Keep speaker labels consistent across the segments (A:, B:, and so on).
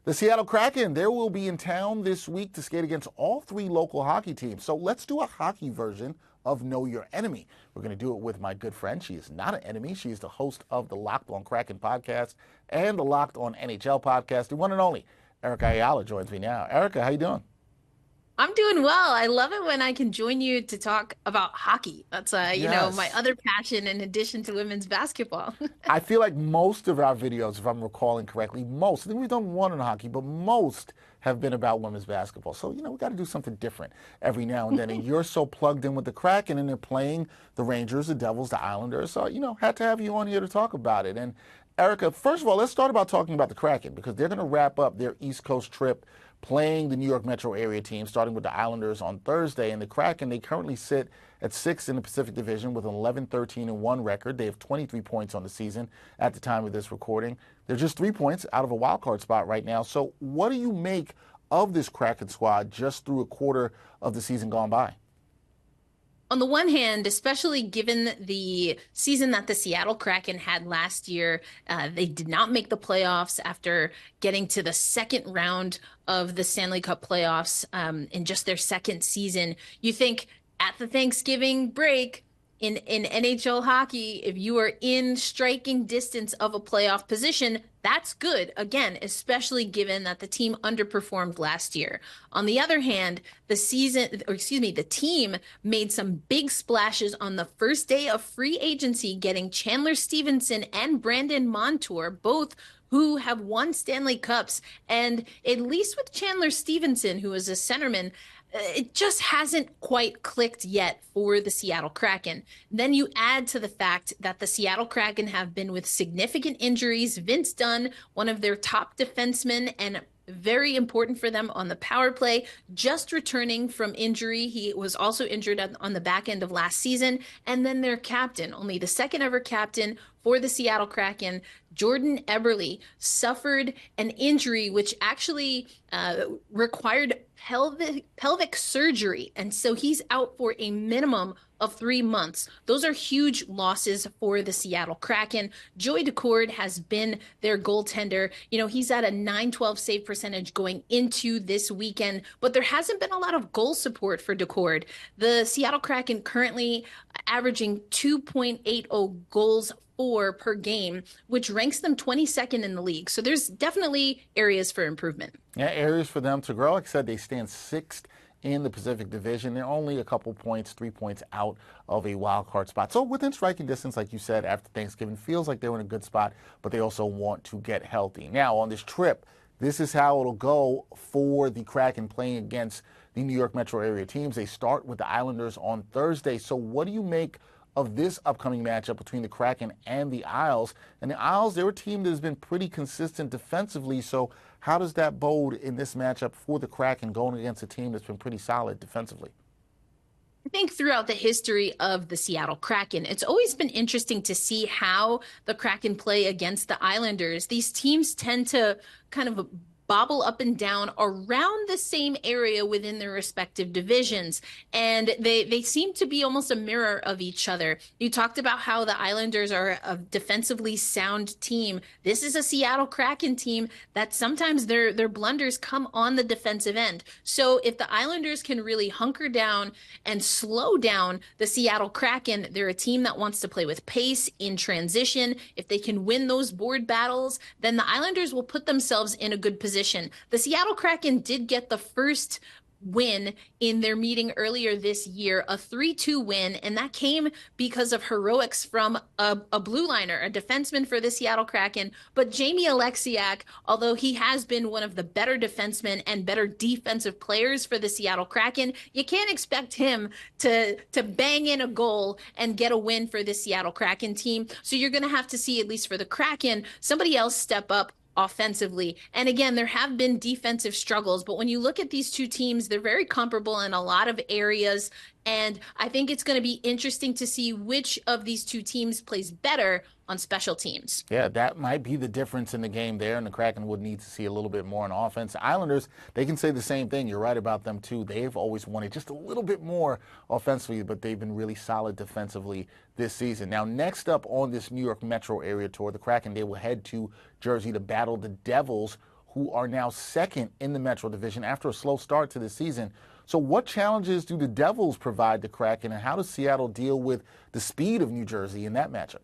A: The Seattle Kraken, they will be in town this week to skate against all three local hockey teams. So let's do a hockey version of Know Your Enemy. We're going to do it with my good friend. She is not an enemy. She is the host of the Locked on Kraken podcast and the Locked on NHL podcast. The one and only Erica Ayala joins me now. Erica, how you doing?
B: I'm doing well. I love it when I can join you to talk about hockey. That's my
A: Yes.
B: other passion in addition to women's basketball.
A: I feel like most of our videos, if I'm recalling correctly, I think we've done one on hockey, but most have been about women's basketball. So, we got to do something different every now and then. And you're so plugged in with the Kraken, and they're playing the Rangers, the Devils, the Islanders. So, had to have you on here to talk about it. And Erica, first of all, let's start about talking about the Kraken because they're going to wrap up their East Coast trip playing the New York metro area team, starting with the Islanders on Thursday. And the Kraken, they currently sit at sixth in the Pacific Division with an 11-13-1 record. They have 23 points on the season at the time of this recording. They're just 3 points out of a wild card spot right now. So what do you make of this Kraken squad just through a quarter of the season gone by?
B: On the one hand, especially given the season that the Seattle Kraken had last year, they did not make the playoffs after getting to the second round of the Stanley Cup playoffs in just their second season. You think at the Thanksgiving break, in NHL hockey, if you are in striking distance of a playoff position, that's good. Again, especially given that the team underperformed last year. On the other hand, the team made some big splashes on the first day of free agency, getting Chandler Stevenson and Brandon Montour, both who have won Stanley Cups. And at least with Chandler Stevenson, who is a centerman, it just hasn't quite clicked yet for the Seattle Kraken. Then you add to the fact that the Seattle Kraken have been with significant injuries. Vince Dunn, one of their top defensemen and very important for them on the power play, just returning from injury. He was also injured on the back end of last season. And then their captain, only the second ever captain for the Seattle Kraken, Jordan Eberle, suffered an injury which actually required pelvic surgery. And so he's out for a minimum of 3 months. Those are huge losses for the Seattle Kraken. Joey Daccord has been their goaltender. He's at a .912 save percentage going into this weekend, but there hasn't been a lot of goal support for Daccord. The Seattle Kraken currently averaging 2.80 goals per game, which ranks them 22nd in the league. So there's definitely areas for improvement.
A: Yeah, areas for them to grow. Like I said, they stand sixth in the Pacific Division. They're only a couple points, 3 points out of a wild card spot. So within striking distance, like you said, after Thanksgiving, feels like they're in a good spot, but they also want to get healthy. Now, on this trip, this is how it'll go for the Kraken playing against the New York metro area teams. They start with the Islanders on Thursday. So what do you make of this upcoming matchup between the Kraken and the Isles? And the Isles, they're a team that has been pretty consistent defensively. So how does that bode in this matchup for the Kraken going against a team that's been pretty solid defensively?
B: I think throughout the history of the Seattle Kraken, it's always been interesting to see how the Kraken play against the Islanders. These teams tend to kind of bobble up and down around the same area within their respective divisions. And they seem to be almost a mirror of each other. You talked about how the Islanders are a defensively sound team. This is a Seattle Kraken team that sometimes their blunders come on the defensive end. So if the Islanders can really hunker down and slow down the Seattle Kraken, they're a team that wants to play with pace in transition. If they can win those board battles, then the Islanders will put themselves in a good position. The Seattle Kraken did get the first win in their meeting earlier this year, a 3-2 win, and that came because of heroics from a blue liner, a defenseman for the Seattle Kraken. But Jamie Alexiak, although he has been one of the better defensemen and better defensive players for the Seattle Kraken, you can't expect him to bang in a goal and get a win for the Seattle Kraken team. So you're going to have to see, at least for the Kraken, somebody else step up offensively. And again, there have been defensive struggles, but when you look at these two teams, they're very comparable in a lot of areas. And I think it's going to be interesting to see which of these two teams plays better on special teams.
A: Yeah, that might be the difference in the game there, and the Kraken would need to see a little bit more on offense. Islanders, they can say the same thing. You're right about them, too. They've always wanted just a little bit more offensively, but they've been really solid defensively this season. Now, next up on this New York metro area tour, the Kraken, they will head to Jersey to battle the Devils, who are now second in the Metro Division after a slow start to the season. So what challenges do the Devils provide the Kraken, and how does Seattle deal with the speed of New Jersey in that matchup?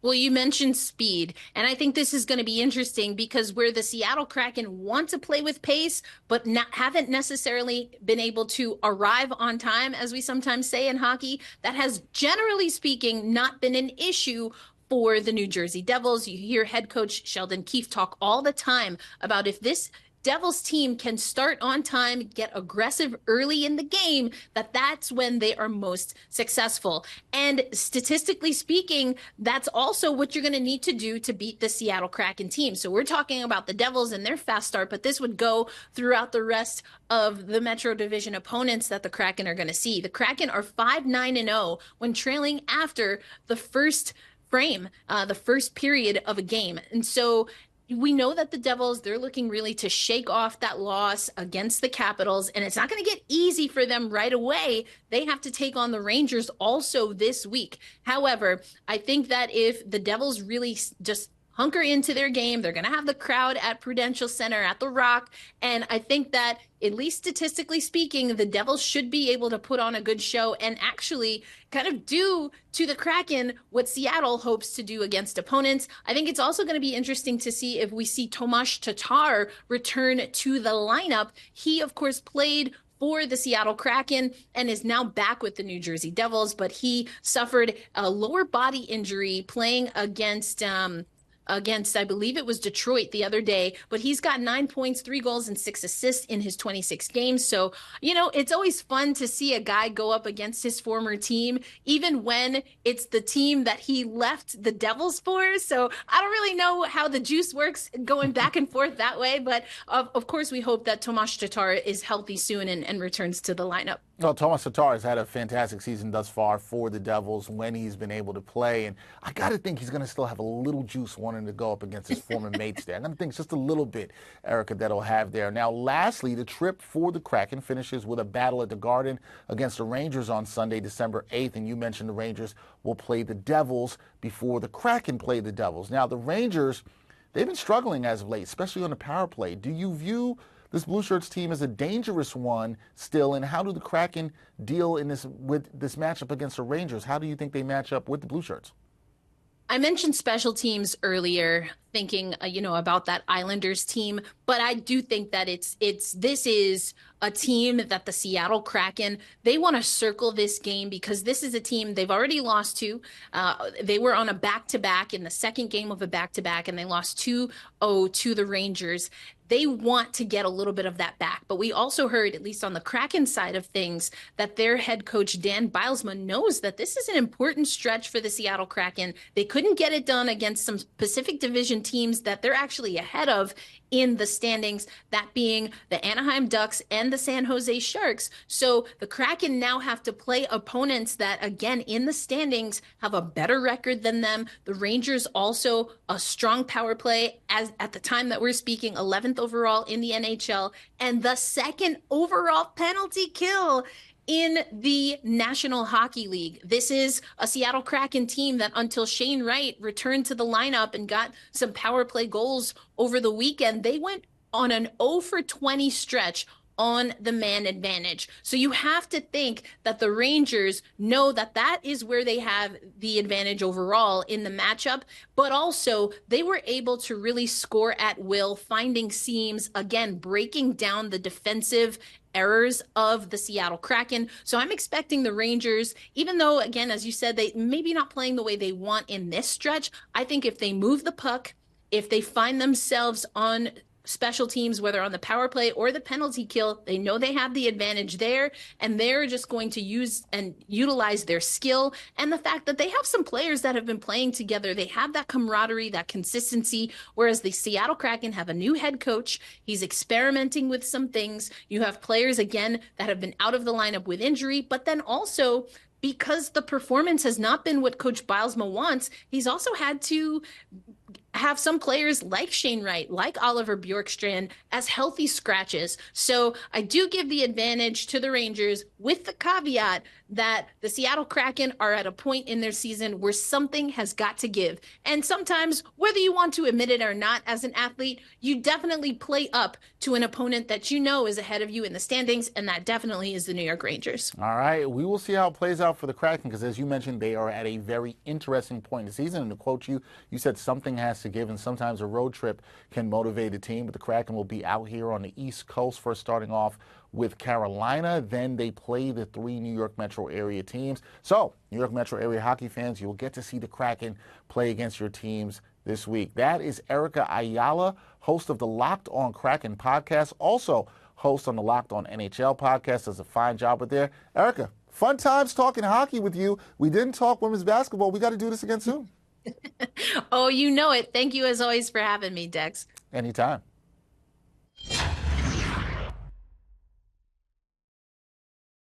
B: Well, you mentioned speed, and I think this is going to be interesting because where the Seattle Kraken want to play with pace, but haven't necessarily been able to arrive on time, as we sometimes say in hockey, that has generally speaking not been an issue for the New Jersey Devils. You hear head coach Sheldon Keefe talk all the time about if this Devils team can start on time, get aggressive early in the game, that's when they are most successful. And statistically speaking, that's also what you're going to need to do to beat the Seattle Kraken team. So we're talking about the Devils and their fast start, but this would go throughout the rest of the Metro Division opponents that the Kraken are going to see. The Kraken are 5-9-0 when trailing after the first frame, the first period of a game. And so we know that the Devils, they're looking really to shake off that loss against the Capitals, and it's not going to get easy for them right away. They have to take on the Rangers also this week. However, I think that if the Devils really just hunker into their game, they're going to have the crowd at Prudential Center at the Rock, and I think that at least statistically speaking, the Devils should be able to put on a good show and actually kind of do to the Kraken what Seattle hopes to do against opponents. I think it's also going to be interesting to see if we see Tomas Tatar return to the lineup. He, of course, played for the Seattle Kraken and is now back with the New Jersey Devils, but he suffered a lower body injury playing against, I believe it was Detroit the other day, but he's got 9 points, 3 goals, and 6 assists in his 26 games. So, it's always fun to see a guy go up against his former team, even when it's the team that he left the Devils for. So I don't really know how the juice works going back and forth that way, but of course we hope that Tomas Tatar is healthy soon and returns to the lineup.
A: Well, Tomas Tatar has had a fantastic season thus far for the Devils when he's been able to play. And I got to think he's going to still have a little juice wanting to go up against his former mates there. I'm going to think just a little bit, Erica, that he'll have there. Now, lastly, the trip for the Kraken finishes with a battle at the Garden against the Rangers on Sunday, December 8th. And you mentioned the Rangers will play the Devils before the Kraken play the Devils. Now, the Rangers, they've been struggling as of late, especially on the power play. Do you view this Blue Shirts team is a dangerous one still, and how do the Kraken deal with this matchup against the Rangers? How do you think they match up with the Blue Shirts?
B: I mentioned special teams earlier, thinking, about that Islanders team, but I do think that this is a team that the Seattle Kraken, they want to circle this game because this is a team they've already lost to. They were on a back-to-back in the second game of a back-to-back, and they lost 2-0 to the Rangers. They want to get a little bit of that back. But we also heard, at least on the Kraken side of things, that their head coach, Dan Bilesma, knows that this is an important stretch for the Seattle Kraken. They couldn't get it done against some Pacific Division teams that they're actually ahead of in the standings, that being the Anaheim Ducks and the San Jose Sharks. So the Kraken now have to play opponents that, again, in the standings have a better record than them. The Rangers also a strong power play, as at the time that we're speaking, 11th overall in the NHL and the second overall penalty kill in the National Hockey League. This is a Seattle Kraken team that until Shane Wright returned to the lineup and got some power play goals over the weekend, they went on an 0 for 20 stretch on the man advantage. So you have to think that the Rangers know that is where they have the advantage overall in the matchup, but also they were able to really score at will, finding seams, again, breaking down the defensive errors of the Seattle Kraken. So I'm expecting the Rangers, even though, again, as you said, they maybe not playing the way they want in this stretch, I think if they move the puck, if they find themselves on special teams, whether on the power play or the penalty kill, they know they have the advantage there, and they're just going to use and utilize their skill and the fact that they have some players that have been playing together. They have that camaraderie, that consistency, whereas the Seattle Kraken have a new head coach. He's experimenting with some things. You have players, again, that have been out of the lineup with injury, but then also because the performance has not been what Coach Bilesma wants, he's also had to have some players like Shane Wright, like Oliver Bjorkstrand, as healthy scratches. So I do give the advantage to the Rangers with the caveat that the Seattle Kraken are at a point in their season where something has got to give. And sometimes, whether you want to admit it or not as an athlete, you definitely play up to an opponent that you know is ahead of you in the standings, and that definitely is the New York Rangers.
A: All right, we will see how it plays out for the Kraken because, as you mentioned, they are at a very interesting point in the season. And to quote you, you said something has to give, and sometimes a road trip can motivate a team. But the Kraken will be out here on the East Coast, first starting off with Carolina. Then they play the 3 New York metro area teams. So, New York metro area hockey fans, you'll get to see the Kraken play against your teams this week. That is Erica Ayala, host of the Locked On Kraken podcast, also host on the Locked On NHL podcast. Does a fine job with there. Erica, fun times talking hockey with you. We didn't talk women's basketball. We got to do this again soon.
B: Oh, you know it. Thank you as always for having me, Dex.
A: Anytime.